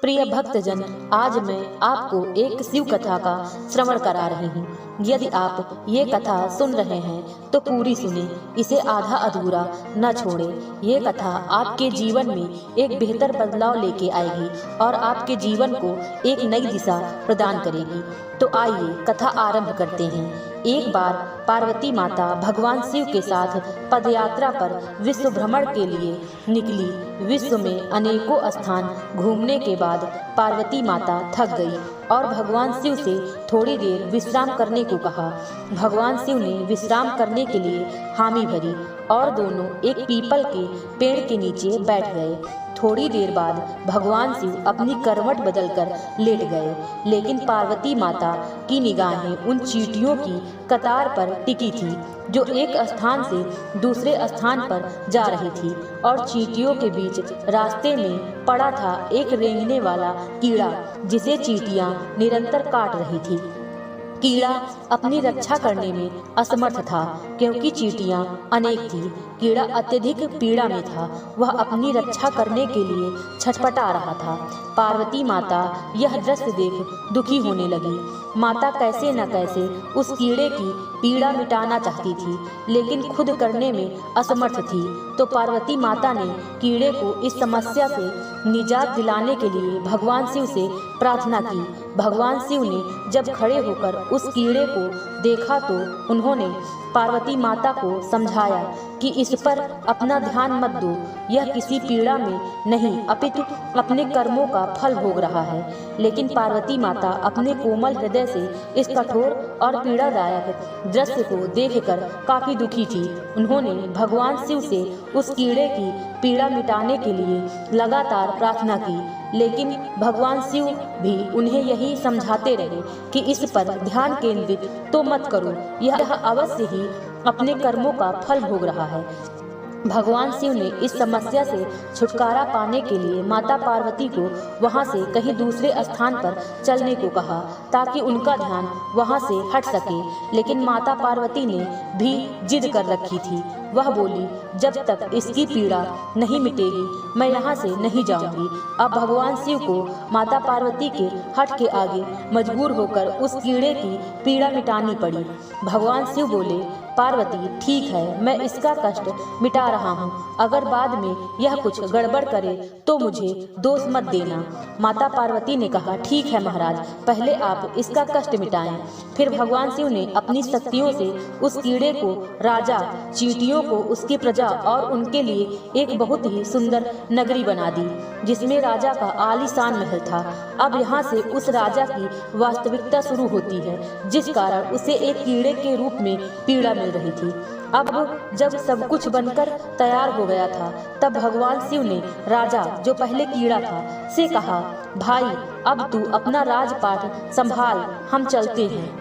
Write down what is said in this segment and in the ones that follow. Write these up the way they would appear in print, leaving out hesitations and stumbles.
प्रिय भक्तजन, आज मैं आपको एक शिव कथा का श्रवण करा रही हूँ। यदि आप ये कथा सुन रहे हैं तो पूरी सुने, इसे आधा अधूरा न छोड़े। ये कथा आपके जीवन में एक बेहतर बदलाव लेके आएगी और आपके जीवन को एक नई दिशा प्रदान करेगी। तो आइए कथा आरंभ करते हैं। एक बार पार्वती माता भगवान शिव के साथ पदयात्रा पर विश्व भ्रमण के लिए निकली। विश्व में अनेकों स्थान घूमने के बाद पार्वती माता थक गई और भगवान शिव से थोड़ी देर विश्राम करने को कहा। भगवान शिव ने विश्राम करने के लिए हामी भरी और दोनों एक पीपल के पेड़ के नीचे बैठ गए। थोड़ी देर बाद भगवान शिव अपनी करवट बदलकर लेट गए, लेकिन पार्वती माता की निगाहें उन चींटियों की कतार पर टिकी थी जो एक स्थान से दूसरे स्थान पर जा रही थी। और चींटियों के बीच रास्ते में पड़ा था एक रेंगने वाला कीड़ा जिसे चींटियां निरंतर काट रही थी। कीड़ा अपनी रक्षा करने में असमर्थ था क्योंकि चींटियां अनेक थी। कीड़ा अत्यधिक पीड़ा में था, वह अपनी रक्षा करने के लिए छटपटा रहा था। पार्वती माता यह दृश्य देख दुखी होने लगी। माता कैसे न कैसे उस कीड़े की पीड़ा मिटाना चाहती थी, लेकिन खुद करने में असमर्थ थी। तो पार्वती माता ने कीड़े को इस समस्या से निजात दिलाने के लिए भगवान शिव से प्रार्थना की। भगवान शिव ने जब खड़े होकर उस कीड़े को देखा तो उन्होंने पार्वती माता को समझाया कि इस पर अपना ध्यान मत दो, यह किसी पीड़ा में नहीं अपितु अपने कर्मों का फल भोग रहा है। लेकिन पार्वती माता अपने कोमल हृदय से इस कठोर और पीड़ादायक दृश्य को देखकर काफी दुखी थी। उन्होंने भगवान शिव से उस कीड़े की पीड़ा मिटाने के लिए लगातार प्रार्थना की, लेकिन भगवान शिव भी उन्हें यही समझाते रहे कि इस पर ध्यान केंद्रित तो मत करो, यह अवश्य ही अपने कर्मों का फल भोग रहा है। भगवान शिव ने इस समस्या से छुटकारा पाने के लिए माता पार्वती को वहां से कहीं दूसरे स्थान पर चलने को कहा ताकि उनका ध्यान वहां से हट सके। लेकिन माता पार्वती ने भी जिद कर रखी थी। वह बोली, जब तक इसकी पीड़ा नहीं मिटेगी मैं यहाँ से नहीं जाऊंगी। अब भगवान शिव को माता पार्वती के हट के आगे मजबूर होकर उस कीड़े की पीड़ा मिटानी पड़ी। भगवान शिव बोले, पार्वती ठीक है, मैं इसका कष्ट मिटा रहा हूँ, अगर बाद में यह कुछ गड़बड़ करे तो मुझे दोष मत देना। माता पार्वती ने कहा, ठीक है महाराज, पहले आप इसका कष्ट मिटाएं। फिर भगवान शिव ने अपनी शक्तियों से उस कीड़े को, राजा, चींटियों को, उसकी प्रजा और उनके लिए एक बहुत ही सुंदर नगरी बना दी जिसमें राजा का आलीशान महल था। अब यहाँ से उस राजा की वास्तविकता शुरू होती है, जिस कारण उसे एक कीड़े के रूप में पीड़ा मिल रही थी। अब जब सब कुछ बनकर तैयार हो गया था तब भगवान शिव ने राजा, जो पहले कीड़ा था, से कहा, भाई अब तू अपना राजपाट संभाल, हम चलते हैं।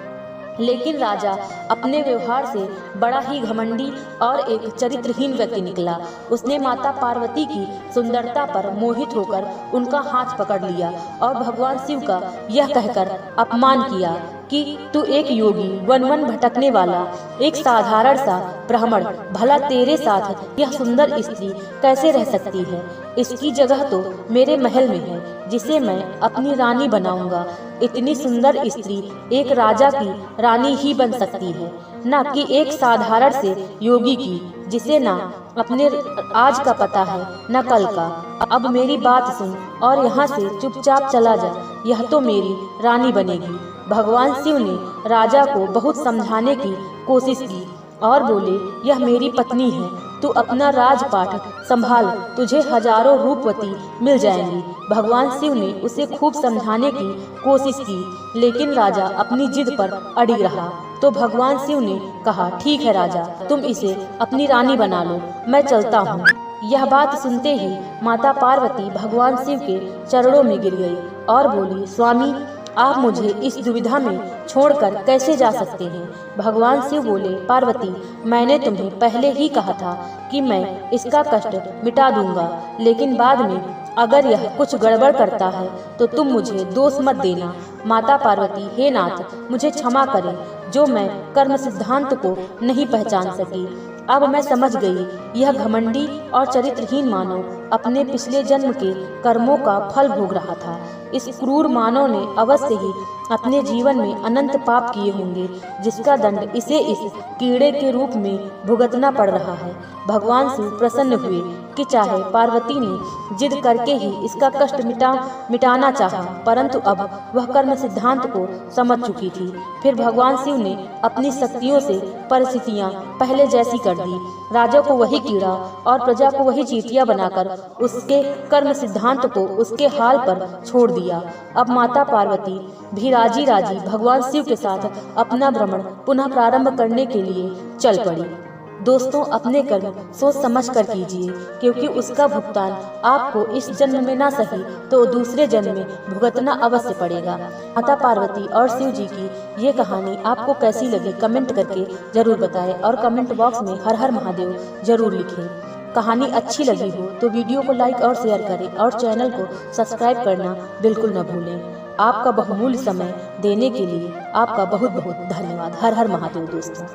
लेकिन राजा अपने व्यवहार से बड़ा ही घमंडी और एक चरित्रहीन व्यक्ति निकला। उसने माता पार्वती की सुंदरता पर मोहित होकर उनका हाथ पकड़ लिया और भगवान शिव का यह कहकर अपमान किया कि तू एक योगी, वन वन भटकने वाला, एक साधारण सा ब्राह्मण, भला तेरे साथ यह सुंदर स्त्री कैसे रह सकती है? इसकी जगह तो मेरे महल में है, जिसे मैं अपनी रानी बनाऊंगा। इतनी सुंदर स्त्री एक राजा की रानी ही बन सकती है, न कि एक साधारण से योगी की, जिसे ना अपने आज का पता है न कल का। अब मेरी बात सुन और यहाँ से चुपचाप चला जा, यह तो मेरी रानी बनेगी। भगवान शिव ने राजा को बहुत समझाने की कोशिश की और बोले, यह मेरी पत्नी है, तू अपना राजपाट संभाल, तुझे हजारों रूपवती मिल जाएंगी। भगवान शिव ने उसे खूब समझाने की कोशिश की, लेकिन राजा अपनी जिद पर अड़ी रहा। तो भगवान शिव ने कहा, ठीक है राजा, तुम इसे अपनी रानी बना लो, मैं चलता हूँ। यह बात सुनते ही माता पार्वती भगवान शिव के चरणों में गिर गई और बोली, स्वामी आप मुझे इस दुविधा में छोड़कर कैसे जा सकते हैं? भगवान शिव बोले, पार्वती मैंने तुम्हें पहले ही कहा था कि मैं इसका कष्ट मिटा दूंगा, लेकिन बाद में अगर यह कुछ गड़बड़ करता है तो तुम मुझे दोष मत देना। माता पार्वती, हे नाथ मुझे क्षमा करें जो मैं कर्म सिद्धांत को नहीं पहचान सकी। अब मैं समझ गई, यह घमंडी और चरित्रहीन मानव अपने पिछले जन्म के कर्मों का फल भोग रहा था। इस क्रूर मानव ने अवश्य ही अपने जीवन में अनंत पाप किए होंगे, जिसका दंड इसे इस कीड़े के रूप में भुगतना पड़ रहा है। भगवान शिव प्रसन्न हुए कि चाहे पार्वती ने जिद करके ही इसका कष्ट मिटाना चाहा, परंतु अब वह कर्म सिद्धांत को समझ चुकी थी। फिर भगवान शिव ने अपनी शक्तियों से परिस्थितियां पहले जैसी कर दी। राजा को वही कीड़ा और प्रजा को वही चींटियां बनाकर उसके कर्म सिद्धांत को उसके हाल पर छोड़ दिया। अब माता पार्वती भी राजी राजी भगवान शिव के साथ अपना भ्रमण पुनः प्रारंभ करने के लिए चल पड़ी। दोस्तों, अपने कर्म सोच समझ कर कीजिए, क्योंकि उसका भुगतान आपको इस जन्म में ना सही तो दूसरे जन्म में भुगतना अवश्य पड़ेगा। माता पार्वती और शिव जी की ये कहानी आपको कैसी लगी कमेंट करके जरूर बताएं और कमेंट बॉक्स में हर हर महादेव जरूर लिखें। कहानी अच्छी लगी हो तो वीडियो को लाइक और शेयर करें और चैनल को सब्सक्राइब करना बिल्कुल न भूलें। आपका बहुमूल्य समय देने के लिए आपका बहुत बहुत धन्यवाद। हर हर महादेव दोस्तों।